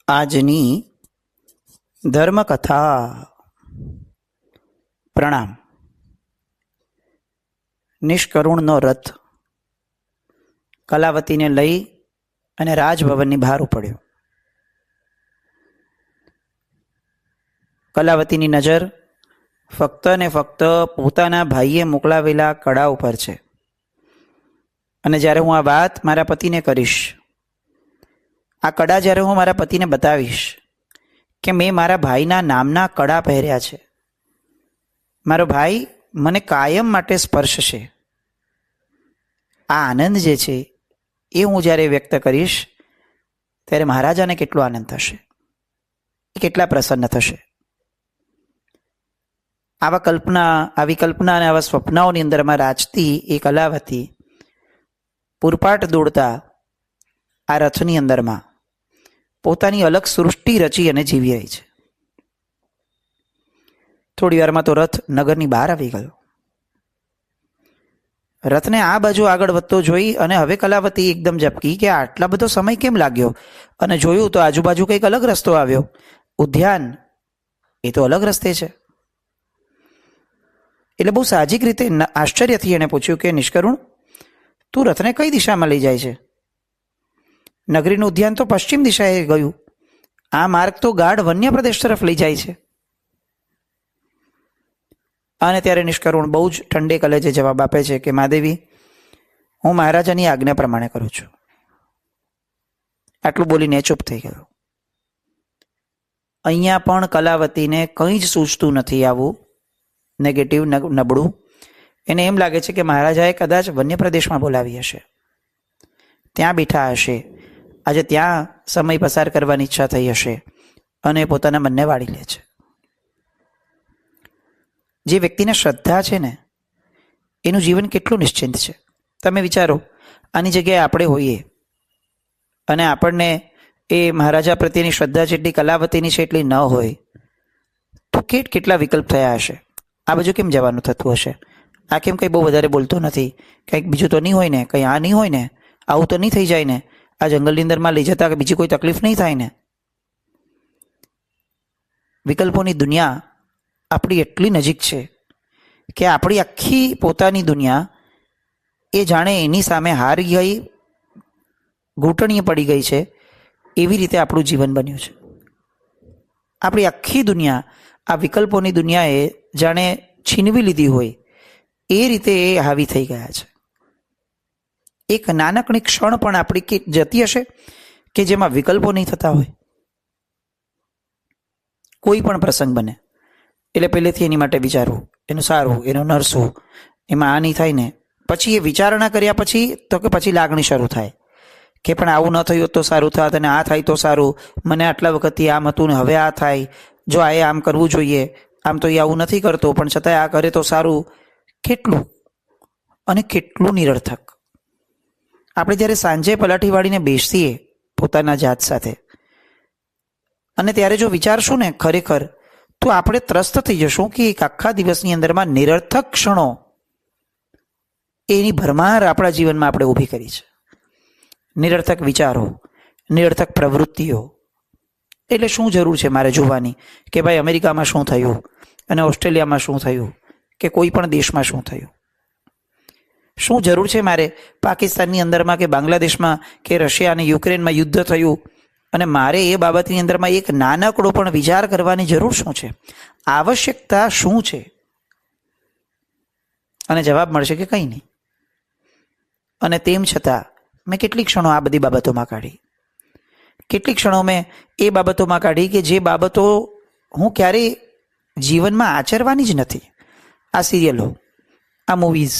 આજની ધર્મકથા. પ્રણામ. નિષ્કરુણનો રથ કલાવતીને લઈ અને રાજભવનની બહાર ઉપડ્યો. કલાવતીની નજર ફક્ત ને ફક્ત પોતાના ભાઈએ મોકલાવેલા કડા ઉપર છે. અને જ્યારે હું આ વાત મારા પતિને કરીશ, આ કડા જ્યારે હું મારા પતિને બતાવીશ કે મેં મારા ભાઈના નામના કડા પહેર્યા છે, મારો ભાઈ મને કાયમ માટે સ્પર્શશે, આ આનંદ જે છે એ હું જ્યારે વ્યક્ત કરીશ ત્યારે મહારાજાને કેટલો આનંદ થશે, એ કેટલા પ્રસન્ન થશે. આવી કલ્પના અને આવા સ્વપ્નાઓની અંદરમાં રાચતી એ કલાવતી પૂરપાટ દોડતા આ રથની અંદરમાં પોતાની અલગ સૃષ્ટિ રચી અને જીવી રહી છે. થોડી વારમાં તો રથ નગરની બહાર આવી ગયો. રથને આ બાજુ આગળ વધતો જોઈ અને હવે કલાવતી એકદમ ઝબકી કે આટલા બધો સમય કેમ લાગ્યો, અને જોયું તો આજુબાજુ કંઈક અલગ રસ્તો આવ્યો. ઉદ્યાન એ તો અલગ રસ્તે છે. એટલે બહુ સાહજિક રીતે આશ્ચર્યથી એણે પૂછ્યું કે નિષ્કરુણ, તું રથને કઈ દિશામાં લઈ જાય છે? નગરીનું ઉદ્યાન તો પશ્ચિમ દિશાએ ગયું, આ માર્ગ તો ગાઢ વન્ય પ્રદેશ તરફ લઈ જાય છે. અને ત્યારે નિષ્કરુણ બહુ જ ઠંડે કલેજે જવાબ આપે છે કે મહાદેવી, હું મહારાજાની આજ્ઞા પ્રમાણે કરું છું. આટલું બોલીને ચૂપ થઈ ગયો. અહીંયા પણ કલાવતીને કંઈ જ સૂચતું નથી, આવું નેગેટિવ, નબળું. એને એમ લાગે છે કે મહારાજાએ કદાચ વન્ય પ્રદેશમાં બોલાવી હશે, ત્યાં બેઠા હશે, આજે ત્યાં સમય પસાર કરવાની ઈચ્છા થઈ હશે, અને પોતાના મનને વાળી લે છે. જે વ્યક્તિને શ્રદ્ધા છે ને, એનું જીવન કેટલું નિશ્ચિંત છે. તમે વિચારો, આની જગ્યાએ આપણે હોઈએ અને આપણને એ મહારાજા પ્રત્યેની શ્રદ્ધા જેટલી કલાવતીની છે એટલી ન હોય તો કેટલા વિકલ્પ થયા હશે. આ બાજુ કેમ જવાનું થતું હશે? આ કેમ કંઈ બહુ વધારે બોલતો નથી? કંઈક બીજું તો નહીં હોય ને? કંઈ આ નહીં હોય ને? આવું તો નહીં થઈ જાય ને? આ જંગલની અંદરમાં લઈ જતા બીજી કોઈ તકલીફ નહીં થાય ને? વિકલ્પોની દુનિયા આપણી એટલી નજીક છે કે આપણી આખી પોતાની દુનિયા એ જાણે એની સામે હારી ગઈ, ઘૂંટણીએ પડી ગઈ છે, એવી રીતે આપણું જીવન બન્યું છે. આપણી આખી દુનિયા આ વિકલ્પોની દુનિયાએ જાણે છીનવી લીધી હોય એ રીતે એ હાવી થઈ ગયા છે. એક નાનકડી ક્ષણ પણ આપણી જતી હશે કે જેમાં વિકલ્પો નહીં થતા હોય? કોઈ પણ પ્રસંગ બને એટલે પહેલેથી એની માટે વિચારવું, એનું સારું, એનું નરસું, એમાં આ નહીં થાય ને, પછી એ વિચારણા કર્યા પછી તો કે પછી લાગણી શરૂ થાય કે પણ આવું ન થયું તો સારું થાત, અને આ થાય તો સારું, મને આટલા વખતથી આમ હતું ને હવે આ થાય, જો આ આમ કરવું જોઈએ, આમ તો એ આવું નથી કરતો પણ છતાંય આ કરે તો સારું. કેટલું અને કેટલું નિરર્થક. આપણે જ્યારે સાંજે પલાઠી વાળીને બેસીએ પોતાના જાત સાથે, અને ત્યારે જો વિચારશું ને ખરેખર, તો આપણે ત્રસ્ત થઈ જશું કે એક આખા દિવસની અંદરમાં નિરર્થક ક્ષણો એની ભરમાર આપણા જીવનમાં આપણે ઊભી કરી છે. નિરર્થક વિચારો, નિરર્થક પ્રવૃત્તિઓ. એટલે શું જરૂર છે મારે જોવાની કે ભાઈ અમેરિકામાં શું થયું અને ઓસ્ટ્રેલિયામાં શું થયું કે કોઈ પણ દેશમાં શું થયું? શું જરૂર છે મારે પાકિસ્તાનની અંદરમાં કે બાંગ્લાદેશમાં કે રશિયા અને યુક્રેનમાં યુદ્ધ થયું અને મારે એ બાબતની અંદરમાં એક નાનકડો પણ વિચાર કરવાની જરૂર શું છે? આવશ્યકતા શું છે? અને જવાબ મળશે કે કંઈ નહીં. અને તેમ છતાં મેં કેટલી ક્ષણો આ બધી બાબતોમાં કાઢી, કેટલી ક્ષણો મેં એ બાબતોમાં કાઢી કે જે બાબતો હું ક્યારેય જીવનમાં આચરવાની જ નથી. આ સિરિયલો, આ મૂવીઝ,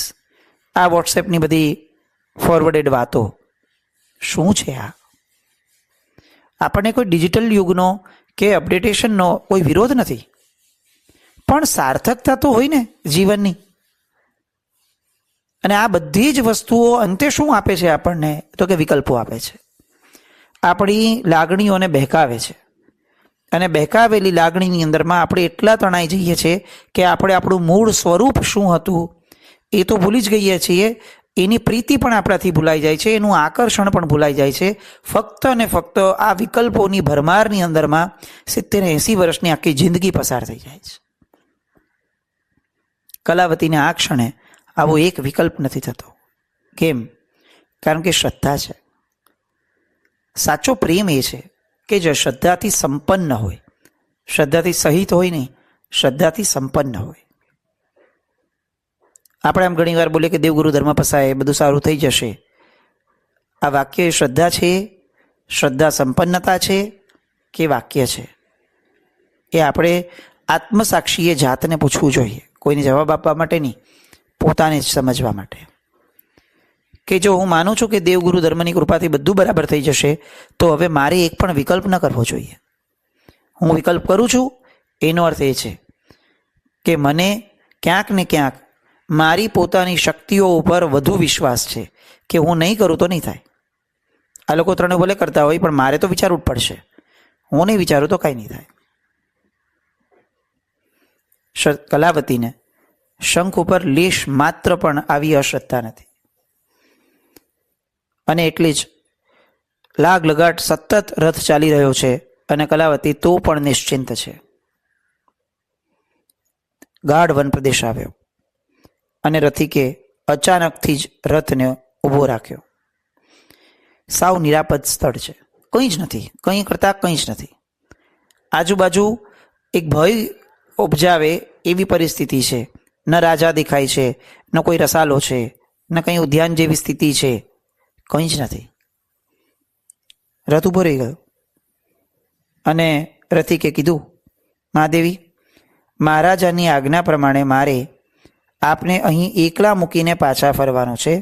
આ વોટ્સએપની બધી ફોરવર્ડેડ વાતો, શું છે આ? આપણને કોઈ ડિજિટલ યુગનો કે અપડેટેશનનો કોઈ વિરોધ નથી, પણ સાર્થકતા તો હોય ને જીવનની. અને આ બધી જ વસ્તુઓ અંતે શું આપે છે આપણને? તો કે વિકલ્પો આપે છે. આપણી લાગણીઓને બહેકાવે છે, અને બહેકાવેલી લાગણીની અંદરમાં આપણે એટલા તણાઈ જઈએ છીએ કે આપણે આપણું મૂળ સ્વરૂપ શું હતું એ તો ભૂલી જ ગઈએ છીએ. એની પ્રીતિ પણ આપણાથી ભૂલાઈ જાય છે, એનું આકર્ષણ પણ ભૂલાઈ જાય છે. ફક્ત અને ફક્ત આ વિકલ્પોની ભરમારની અંદરમાં 70-80 વર્ષની આખી જિંદગી પસાર થઈ જાય છે. કલાવતીને આ ક્ષણે આવો એક વિકલ્પ નથી થતો. કેમ? કારણ કે શ્રદ્ધા છે. સાચો પ્રેમ એ છે કે જે શ્રદ્ધાથી સંપન્ન હોય, શ્રદ્ધાથી સહિત હોય નહીં, શ્રદ્ધાથી સંપન્ન હોય. આપણે આમ ઘણી વાર બોલીએ કે દેવગુરુ ધર્મ પસાય, બધું સારું થઈ જશે. આ વાક્ય એ શ્રદ્ધા છે, શ્રદ્ધા સંપન્નતા છે કે વાક્ય છે? એ આપણે આત્મસાક્ષીએ જાતને પૂછવું જોઈએ, કોઈને જવાબ આપવા માટે નહીં, પોતાને જ સમજવા માટે. કે જો હું માનું છું કે દેવગુરુ ધર્મની કૃપાથી બધું બરાબર થઈ જશે, તો હવે મારે એક પણ વિકલ્પ ન કરવો જોઈએ. હું વિકલ્પ કરું છું એનો અર્થ એ છે કે મને ક્યાંક ને ક્યાંક મારી પોતાની શક્તિઓ ઉપર વધુ વિશ્વાસ છે કે હું નહીં કરું તો નહીં થાય. આ લોકો ત્રણે ભલે કરતા હોય, પણ મારે તો વિચારવું જ પડશે. હું નહીં વિચારું તો કાંઈ નહીં થાય. કલાવતીને શંખ ઉપર લેશ માત્ર પણ આવી અશ્રદ્ધા નથી, અને એટલે જ લાગ લગાટ સતત રથ ચાલી રહ્યો છે, અને કલાવતી તો પણ નિશ્ચિંત છે. ગાઢ વન પ્રદેશ આવ્યો, અને રથિકે અચાનકથી જ રથને ઊભો રાખ્યો. સાવ નિરાપદ સ્થળ છે, કંઈ જ નથી, કંઈ કરતા કંઈ જ નથી. આજુબાજુ એક ભય ઉપજાવે એવી પરિસ્થિતિ છે. ન રાજા દેખાય છે, ન કોઈ રસાલો છે, ન કંઈ ઉદ્યાન જેવી સ્થિતિ છે, કંઈ જ નથી. રથ ઊભો રહી ગયો, અને રથિકે કીધું, મહાદેવી, મહારાજાની આજ્ઞા પ્રમાણે મારે આપને અહીં એકલા મૂકીને પાછા ફરવાનો છે.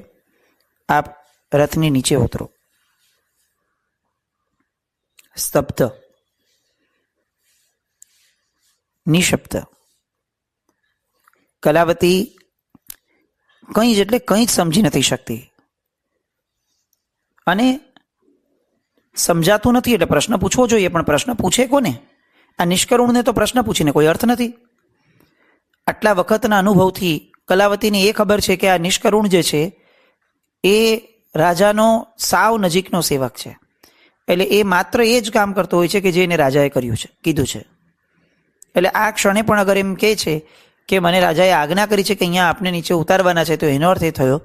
આપ રથની નીચે ઉતરો. સ્તબ્ધ, નિશબ્દ. કલાવતી કંઈ જ એટલે કંઈ જ સમજી નથી શકતી, અને સમજાતું નથી એટલે પ્રશ્ન પૂછવો જોઈએ, પણ પ્રશ્ન પૂછે કોને? આ નિષ્કરુણને તો પ્રશ્ન પૂછીને કોઈ અર્થ નથી. આટલા વખતના અનુભવથી કલાવતીને એ ખબર છે કે આ નિષ્કરુણ જે છે એ રાજાનો સાવ નજીકનો સેવક છે. એટલે એ માત્ર એ જ કામ કરતો હોય છે કે જે એને રાજાએ કર્યું છે, કીધું છે. એટલે આ ક્ષણે પણ અગર એમ કહે છે કે મને રાજાએ આજ્ઞા કરી છે કે અહીંયા આપને નીચે ઉતારવાના છે, તો એનો અર્થ એ થયો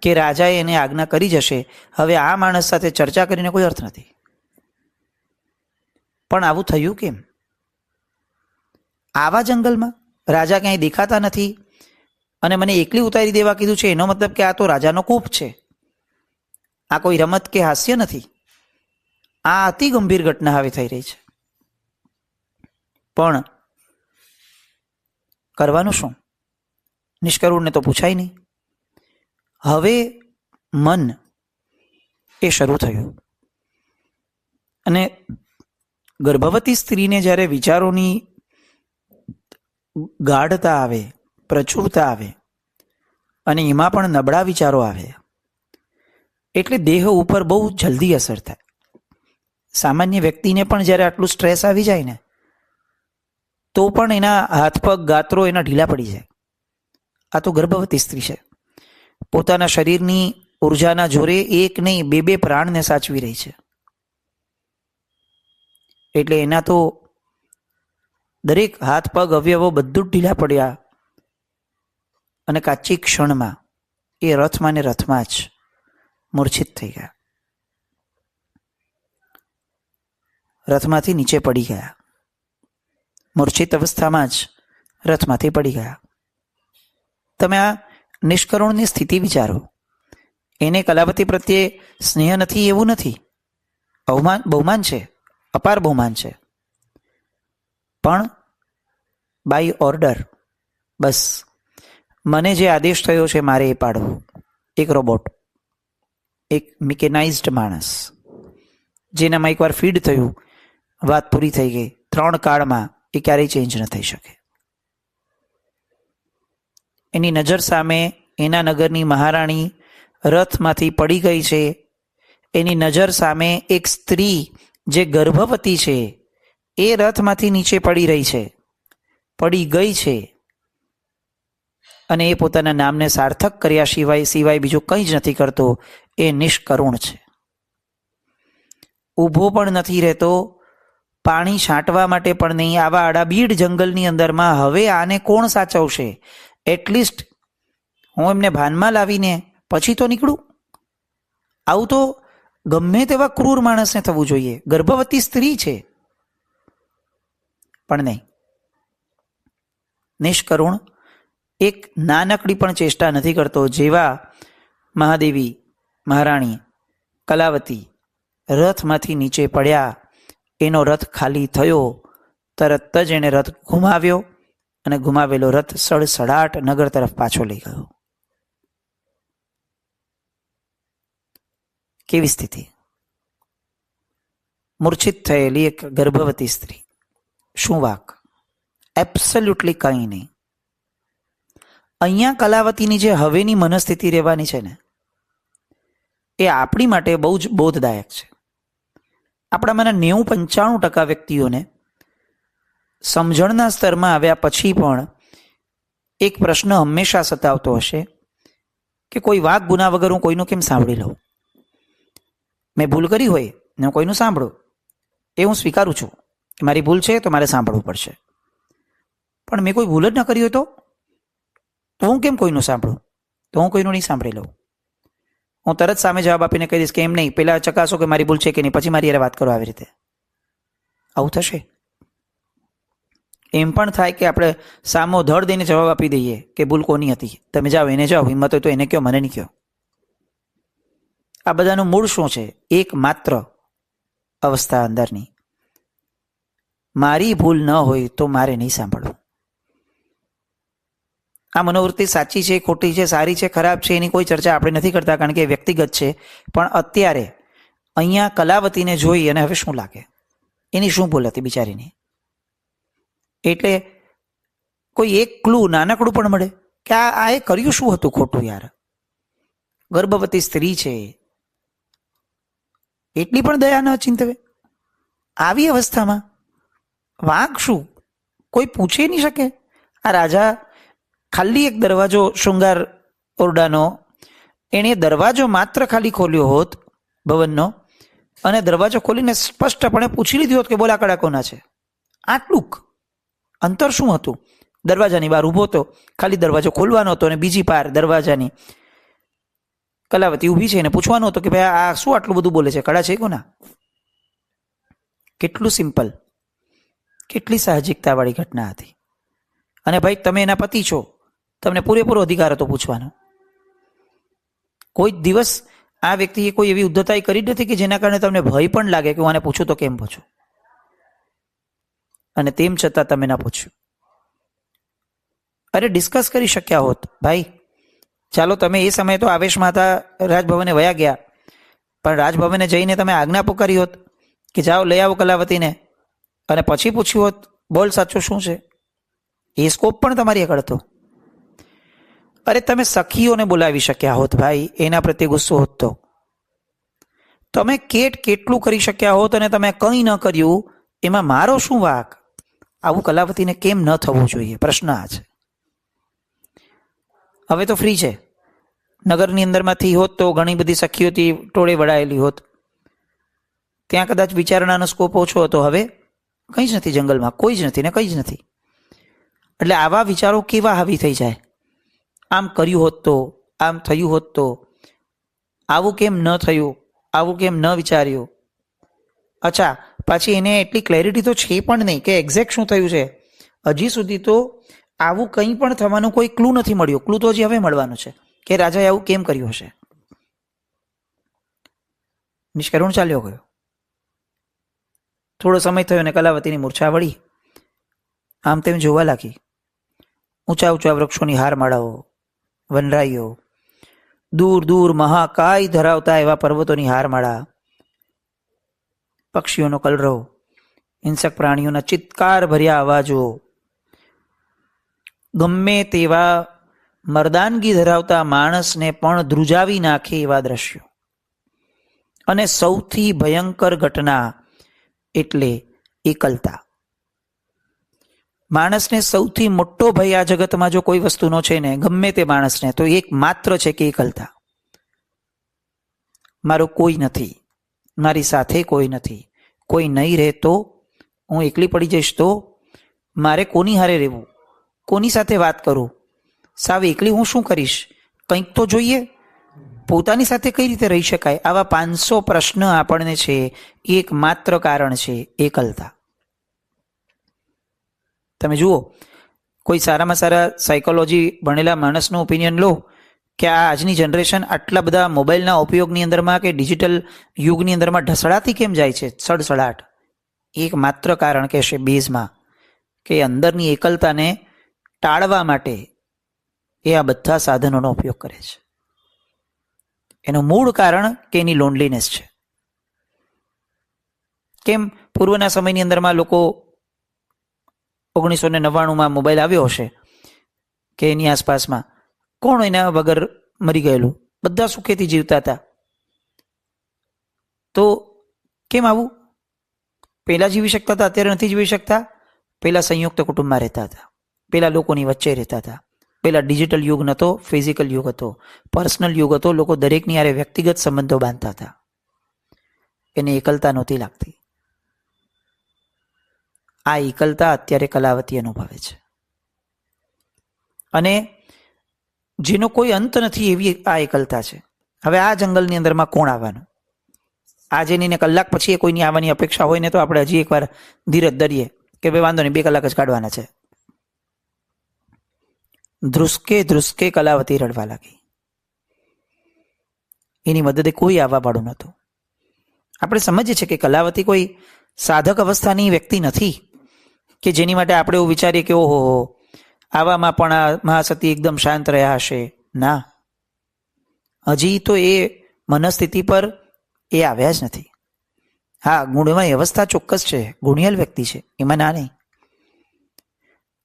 કે રાજાએ એને આજ્ઞા કરી જશે. હવે આ માણસ સાથે ચર્ચા કરીને કોઈ અર્થ નથી. પણ આવું થયું કેમ? આવા જંગલમાં રાજા ક્યાંય દેખાતા નથી, અને મને એકલી ઉતારી દેવા કીધું છે, એનો મતલબ કે આ તો રાજાનો કૂપ છે. આ કોઈ રમત કે હાસ્ય નથી. આ અતિ ગંભીર ઘટના હવે થઈ રહી છે. પણ કરવાનું શું? નિષ્કરુણને તો પૂછાય નહીં. હવે મન એ શરૂ થયું, અને ગર્ભવતી સ્ત્રીને જ્યારે વિચારોની ગાઢતા આવે, પ્રચુરતા આવે, અને એમાં પણ નબળા વિચારો આવે, એટલે દેહ ઉપર બહુ જલ્દી અસર થાય. સામાન્ય વ્યક્તિને પણ જ્યારે આટલું સ્ટ્રેસ આવી જાય ને, તો પણ એના હાથ પગ ગાત્રો એના ઢીલા પડી જાય. આ તો ગર્ભવતી સ્ત્રી છે, પોતાના શરીરની ઉર્જાના જોરે એક નહીં બે પ્રાણને સાચવી રહી છે. એટલે એના તો દરેક હાથ પગ અવયવો બધું જ ઢીલા પડ્યા, અને કાચી ક્ષણમાં એ રથમાં ને રથમાં જ મૂર્છિત થઈ ગયા. રથમાંથી નીચે પડી ગયા. મૂર્છિત અવસ્થામાં જ રથમાંથી પડી ગયા. તમે આ નિષ્કરુણની સ્થિતિ વિચારો. એને કલાવતી પ્રત્યે સ્નેહ નથી એવું નથી, બહુમાન છે, અપાર બહુમાન છે, પણ બાય ઓર્ડર, બસ મને જે આદેશ થયો છે મારે એ પાડવો. એક રોબોટ, એક મિકેનાઇઝડ માણસ, જેનામાં એકવાર ફીડ થયું, વાત પૂરી થઈ ગઈ. 3 કાળમાં એ ક્યારેય ચેન્જ ન થઈ શકે. એની નજર સામે એના નગરની મહારાણી રથમાંથી પડી ગઈ છે. એની નજર સામે એક સ્ત્રી જે ગર્ભવતી છે એ રથમાંથી નીચે પડી રહી છે, પડી ગઈ છે. અને એ પોતાના નામને સાર્થક કર્યા સિવાય બીજું કંઈ જ નથી કરતો, એ નિષ્કરુણ છે. ઊભો પણ નથી રહેતો, પાણી છાંટવા માટે પણ નહીં. આવા આડાબીડ જંગલની અંદરમાં હવે આને કોણ સાચવશે? એટલીસ્ટ હું એમને ભાનમાં લાવીને પછી તો નીકળું. આવું તો ગમે તેવા ક્રૂર માણસને થવું જોઈએ. ગર્ભવતી સ્ત્રી છે, પણ નહીં. નિષ્કરુણ એક નાનકડી પણ ચેષ્ટા નથી કરતો. જેવા મહાદેવી મહારાણી કલાવતી રથમાંથી નીચે પડ્યા, એનો રથ ખાલી થયો, તરત જ એણે રથ ઘુમાવ્યો અને ઘુમાવેલો રથ સડસડાટ નગર તરફ પાછો લઈ ગયો. કેવી સ્થિતિ! મૂર્છિત થયેલી એક ગર્ભવતી સ્ત્રી. શું વાક? એબ્સોલ્યુટલી કંઈ નહીં. અહીંયા કલાવતીની જે હવેની મનસ્થિતિ રહેવાની છે ને, એ આપણી માટે બહુ જ બોધદાયક છે. આપણામાંના 90-95% વ્યક્તિઓને સમજણના સ્તરમાં આવ્યા પછી પણ એક પ્રશ્ન હંમેશા સતાવતો હશે કે કોઈ વાક ગુના વગર હું કોઈનું કેમ સાંભળી લઉં? મેં ભૂલ કરી હોય ને હું કોઈનું સાંભળું, એ હું સ્વીકારું છું કે મારી ભૂલ છે તો મારે સાંભળવું પડશે. પણ મેં કોઈ ભૂલ જ ન કરી હોય તો હું કેમ કોઈનું સાંભળું? તો હું કોઈનું નહીં સાંભળી લઉં. હું તરત સામે જવાબ આપીને કહી દઈશ કે એમ નહીં, પહેલાં ચકાસો કે મારી ભૂલ છે કે નહીં, પછી મારી યાર વાત કરો. આવી રીતે આવું થશે. એમ પણ થાય કે આપણે સામો ધડ દઈને જવાબ આપી દઈએ કે ભૂલ કોની હતી, તમે જાઓ, એને જાઓ, હિંમત હોય તો એને કહો, મને નહીં કહો. આ બધાનું મૂળ શું છે? એક માત્ર અવસ્થા અંદરની, મારી ભૂલ ન હોય તો મારે નહીં સાંભળવું. આ મનોવૃત્તિ સાચી છે, ખોટી છે, સારી છે, ખરાબ છે, એની કોઈ ચર્ચા આપણે નથી કરતા, કારણ કે એ વ્યક્તિગત છે. પણ અત્યારે અહીંયા કલાવતીને જોઈ અને હવે શું લાગે? એની શું ભૂલ હતી બિચારીની? એટલે કોઈ એક ક્લુ નાનકડું પણ મળે કે આ એ કર્યું શું હતું ખોટું? યાર, ગર્ભવતી સ્ત્રી છે, એટલી પણ દયા ન ચિંતવે? આવી અવસ્થામાં વાંક શું? કોઈ પૂછી નહીં શકે? આ રાજા ખાલી એક દરવાજો, શૃંગાર ઓરડાનો, એણે દરવાજો માત્ર ખાલી ખોલ્યો હોત ભવનનો, અને દરવાજો ખોલીને સ્પષ્ટપણે પૂછી લીધું હોત કે બોલા કડા કોના છે, આટલું અંતર શું હતું? દરવાજાની બહાર ઊભો હતો, ખાલી દરવાજો ખોલવાનો હતો, અને બીજી પાર દરવાજાની કલાવતી ઊભી છે, એને પૂછવાનું હતું કે ભાઈ આ શું આટલું બધું બોલે છે, કડા છે કોના? કેટલું સિમ્પલ, કેટલી સાહજિકતાવાળી ઘટના હતી. અને ભાઈ તમે એના પતિ છો, તમને પૂરેપૂરો અધિકાર હતો પૂછવાનો. કોઈ દિવસ આ વ્યક્તિએ કોઈ એવી ઉદ્ધતાઈ કરી નથી કે જેના કારણે તમને ભય પણ લાગે કે હું આને પૂછું તો કેમ પૂછું, અને તેમ છતાં તમે ના પૂછ્યું. અરે ડિસ્કસ કરી શક્યા હોત, ભાઈ ચાલો તમે એ સમયે તો આવેશમાં હતા, રાજભવને વયા ગયા, પણ રાજભવને જઈને તમે આજ્ઞા પુકારી હોત કે જાઓ લઈ આવો કલાવતીને, અને પછી પૂછ્યું હોત બોલ સાચું શું છે, એ સ્કોપ પણ તમારી આગળ હતો. અરે તમે સખીઓને બોલાવી શક્યા હોત ભાઈ, એના પ્રત્યે ગુસ્સો હોત તો. તમે કેટલું કરી શક્યા હોત અને તમે કંઈ ન કર્યું, એમાં મારો શું વાક? આવું કલાવતીને કેમ ન થવું જોઈએ? પ્રશ્ન આ છે. હવે તો ફ્રી છે, નગરની અંદરમાંથી હોત તો ઘણી બધી સખીઓથી ટોળે વળાયેલી હોત, ત્યાં કદાચ વિચારણાનો સ્કોપ ઓછો હતો. હવે કંઈ જ નથી, જંગલમાં કોઈ જ નથી ને કંઈ જ નથી. એટલે આવા વિચારો કેવા હાવી થઈ જાય? આમ કર્યું હોત તો, આમ થયું હોત તો, આવું કેમ ન થયું, આવું કેમ ન વિચાર્યું? અચ્છા, પાછી એને એટલી ક્લેરિટી તો છે પણ નહીં કે એક્ઝેક્ટ શું થયું છે. હજી સુધી તો આવું કંઈ પણ થવાનું કોઈ ક્લુ નથી મળ્યો. ક્લુ તો હજી હવે મળવાનું છે કે રાજાએ આવું કેમ કર્યું હશે. નિષ્કરુણ ચાલ્યો ગયો. થોડો સમય થયો અને કલાવતીની મૂર્છા વળી. આમ તેમ જોવા લાગી. ઊંચા ઊંચા વૃક્ષોની હારમાળાઓ, વનરાઈઓ, દૂર દૂર મહાકાય ધરાવતા એવા પર્વતોની હારમાળા, પક્ષીઓનો કલરવ, હિંસક પ્રાણીઓના ચિત્કાર ભર્યા અવાજો, ગમે તેવા મર્દાનગી ધરાવતા માણસને પણ ધ્રુજાવી નાખે એવા દ્રશ્યો. અને સૌથી ભયંકર ઘટના એટલે એકલતા. માણસને સૌથી મોટો ભય આ જગતમાં જો કોઈ વસ્તુનો છે ને, ગમે તે માણસને, તો એક માત્ર છે કે એકલતા. મારું કોઈ નથી, મારી સાથે કોઈ નથી, કોઈ નહીં રહે તો હું એકલી પડી જઈશ તો મારે કોની હારે રહેવું, કોની સાથે વાત કરું, સાવ એકલી હું શું કરીશ, કંઈક તો જોઈએ, પોતાની સાથે કઈ રીતે રહી શકાય. આવા 500 પ્રશ્ન આપણને છે. એક માત્ર કારણ છે એકલતા. તમે જુઓ, કોઈ સારામાં સારા સાયકોલોજી ભણેલા માણસનું ઓપિનિયન લો કે આ આજની જનરેશન આટલા બધા મોબાઈલના ઉપયોગની અંદરમાં કે ડિજિટલ યુગની અંદરમાં ઢસડાતી કેમ જાય છે, સડસડાટ. એક માત્ર કારણ કહેશે બેઝમાં કે અંદરની એકલતાને ટાળવા માટે એ આ બધા સાધનોનો ઉપયોગ કરે છે. એનું મૂળ કારણ કે એની લોનલીનેસ છે. કેમ પૂર્વના સમયની અંદરમાં લોકો 1999માં મોબાઈલ આવ્યો હશે કે એની આસપાસમાં કોણ એના વગર મરી ગયેલું, બધા સુખેથી જીવતા હતા. તો કેમ આવું? પહેલા જીવી શકતા હતા, અત્યારે નથી જીવી શકતા. પહેલા સંયુક્ત કુટુંબમાં રહેતા હતા, પહેલા લોકોની વચ્ચે રહેતા હતા, પહેલા ડિજિટલ યુગ નહોતો, ફિઝિકલ યુગ હતો, પર્સનલ યુગ હતો. લોકો દરેકની હારે વ્યક્તિગત સંબંધો બાંધતા હતા. એને એકલતા નહોતી લાગતી. આ એકલતા અત્યારે કલાવતી અનુભવે છે, અને જેનો કોઈ અંત નથી એવી આ એકલતા છે. હવે આ જંગલની અંદરમાં કોણ આવવાનું? આજે ને કલાક પછી એ કોઈની આવવાની અપેક્ષા હોય ને તો આપણે હજી એકવાર ધીરજ ધરીએ કે ભાઈ વાંધો નહીં, 2 કલાક જ કાઢવાના છે. ધ્રુસકે ધ્રુસકે કલાવતી રડવા લાગી. એની મદદે કોઈ આવવા વાળું નહોતું. આપણે સમજીએ છીએ કે કલાવતી કોઈ સાધક અવસ્થાની વ્યક્તિ નથી કે જેની માટે આપણે એવું વિચારીએ કે ઓહો આવામાં પણ આ મહાસતી એકદમ શાંત રહ્યા હશે. ના, હજી તો એ મનસ્થિતિ પર એ આવ્યા જ નથી. હા, ગુણમય અવસ્થા ચોક્કસ છે, ગુણિયલ વ્યક્તિ છે, એમાં ના નહીં.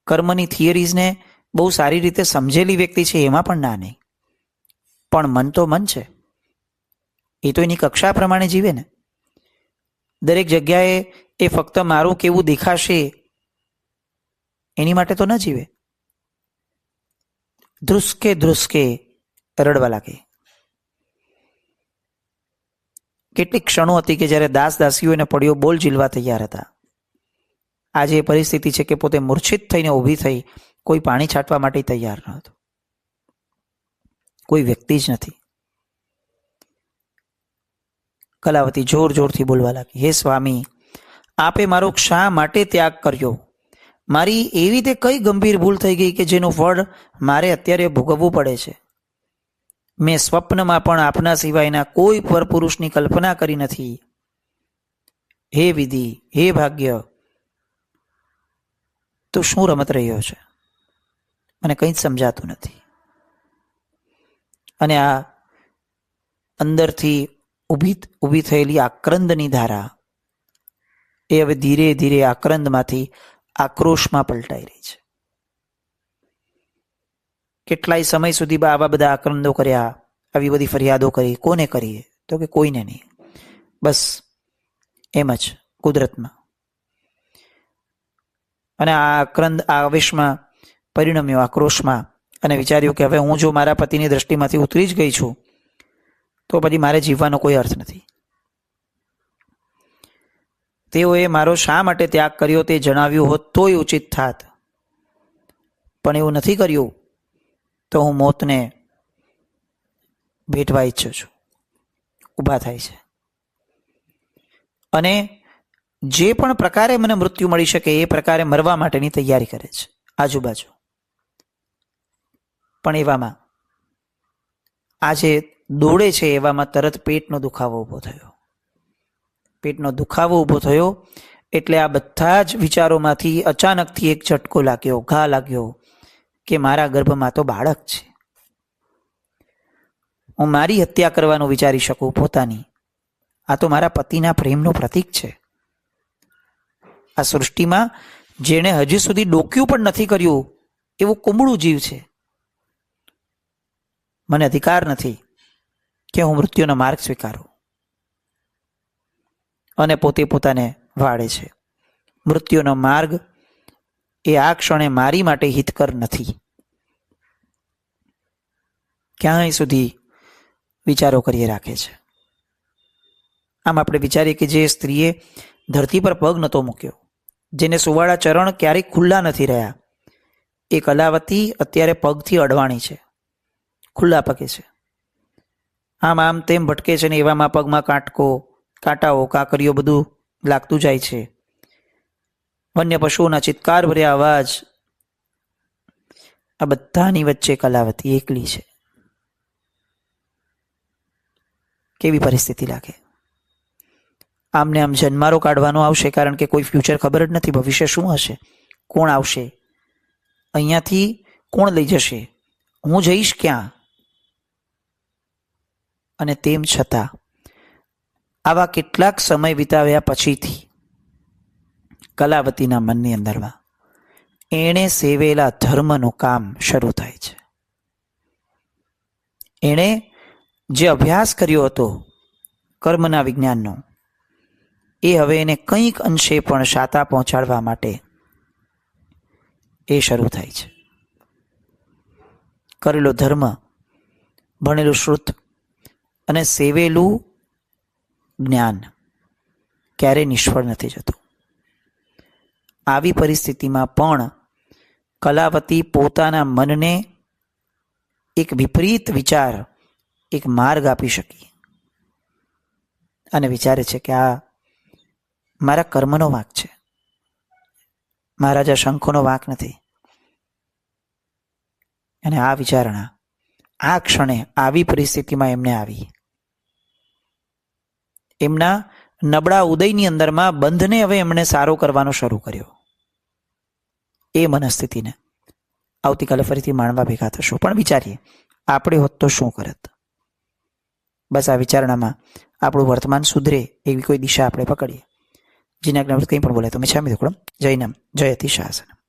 કર્મની થિયરીઝને બહુ સારી રીતે સમજેલી વ્યક્તિ છે, એમાં પણ ના નહીં. પણ મન તો મન છે, એ તો એની કક્ષા પ્રમાણે જીવે ને. દરેક જગ્યાએ એ ફક્ત મારું કેવું દેખાશે એની માટે તો ન જીવે. ધ્રુસકે ધ્રુસકે રડવા લાગે. કેટલીક ક્ષણો હતી કે જ્યારે દાસ દાસીઓ એને પડ્યો બોલ ઝીલવા તૈયાર હતા. આજે એ પરિસ્થિતિ છે કે પોતે મૂર્છિત થઈને ઊભી થઈ, કોઈ પાણી છાંટવા માટે તૈયાર ન હતું. કોઈ વ્યક્તિ જ નથી. કલાવતી જોર જોરથી બોલવા લાગી, હે સ્વામી, આપે મારો શા માટે ત્યાગ કર્યો? મારી એવી તે કઈ ગંભીર ભૂલ થઈ ગઈ કે જેનું ફળ મારે અત્યારે ભોગવવું પડે છે? મેં સ્વપ્નમાં પણ આપના સિવાયના કોઈ પરપુરુષની કલ્પના કરી નથી. હે વિધિ, હે ભાગ્ય, તો શું રમત રહ્યો છે? મને કંઈ જ સમજાતું નથી. અને આ અંદરથી ઊભી થયેલી આક્રંદની ધારા એ હવે ધીરે ધીરે આક્રંદમાંથી આક્રોશમાં પલટાઈ રહી છે. કેટલાય સમય સુધી આવા બધા આક્રંદો કર્યા, આવી બધી ફરિયાદો કરી. કોને કરીએ? તો કે કોઈને નહીં, બસ એમ જ કુદરતમાં. અને આ આક્રંદ આવેશમાં પરિણમ્યો, આક્રોશમાં, અને વિચાર્યું કે હવે હું જો મારા પતિની દ્રષ્ટિમાંથી ઉતરી જ ગઈ છું તો પછી મારે જીવવાનો કોઈ અર્થ નથી. તેઓએ મારો શા માટે ત્યાગ કર્યો તે જણાવ્યું હોત તોય ઉચિત થાત, પણ એવું નથી કર્યું તો હું મોતને ભેટવા ઈચ્છું છું. ઊભા થાય છે અને જે પણ પ્રકારે મને મૃત્યુ મળી શકે એ પ્રકારે મરવા માટેની તૈયારી કરે છે આજુબાજુ. પણ એવામાં આજે દોડે છે એવામાં તરત પેટનો દુખાવો ઊભો થયો. પેટનો દુખાવો ઊભો થયો એટલે આ બધા જ વિચારોમાંથી અચાનકથી એક ઝટકો લાગ્યો, ઘા લાગ્યો કે મારા ગર્ભમાં તો બાળક છે. હું મારી હત્યા કરવાનું વિચારી શકું પોતાની. આ તો મારા પતિના પ્રેમનું પ્રતીક છે. આ સૃષ્ટિમાં જેણે હજી સુધી ડોક્યું પણ નથી કર્યું એવું કુમળું જીવ છે. મને અધિકાર નથી કે હું મૃત્યુનો માર્ગ સ્વીકારું. અને પોતે પોતાને વાળે છે. મૃત્યુનો માર્ગ એ આ ક્ષણે મારી માટે હિતકર નથી. ક્યાંય સુધી વિચારો કરીએ રાખે છે. આમ આપણે વિચારીએ કે જે સ્ત્રીએ ધરતી પર પગ નહોતો મૂક્યો, જેને સુવાળા ચરણ ક્યારેય ખુલ્લા નથી રહ્યા, એ કલાવતી અત્યારે પગથી અડવાણી છે, ખુલ્લા પગે છે. આમ આમ તેમ ભટકે છે ને એવામાં પગમાં કાંટાઓ કાંકરીઓ બધું લાગતું જાય છે. વન્ય પશુઓના ચિત્કાર ભર્યા અવાજ, આ બધાની વચ્ચે કલાવતી એકલી છે. કેવી પરિસ્થિતિ લાગે. આમને આમ જન્મારો કાઢવાનો આવશે, કારણ કે કોઈ ફ્યુચર ખબર જ નથી, ભવિષ્ય શું હશે, કોણ આવશે, અહીંયાથી કોણ લઈ જશે, હું જઈશ ક્યાં. અને તેમ છતાં આવા કેટલાક સમય વિતાવ્યા પછીથી કલાવતીના મનની અંદરમાં એણે સેવેલા ધર્મનું કામ શરૂ થાય છે. એણે જે અભ્યાસ કર્યો હતો કર્મના વિજ્ઞાનનો, એ હવે એને કંઈક અંશે પણ શાતા પહોંચાડવા માટે એ શરૂ થાય છે. કરેલો ધર્મ, ભણેલું શ્રુત અને સેવેલું જ્ઞાન ક્યારેય નિષ્ફળ નથી જતું. આવી પરિસ્થિતિમાં પણ કલાવતી પોતાના મનને એક વિપરીત વિચાર, એક માર્ગ આપી શકી અને વિચારે છે કે આ મારા કર્મનો વાંક છે, મારા જ શંખોનો વાંક નથી. અને આ વિચારણા આ ક્ષણે આવી પરિસ્થિતિમાં એમને આવી. એમના નબળા ઉદયની અંદરમાં બંધને હવે એમણે સારો કરવાનો શરૂ કર્યો. એ મનસ્થિતિને આવતીકાલે ફરીથી માણવા ભેગા થશું. પણ વિચારીએ આપણે હોત તો શું કરત. બસ આ વિચારણામાં આપણું વર્તમાન સુધરે એવી કોઈ દિશા આપણે પકડીએ. જીના કંઈ પણ બોલે તો મિચ્છામિ દુક્કડમ. જય નામ જય અતિશાસનમ.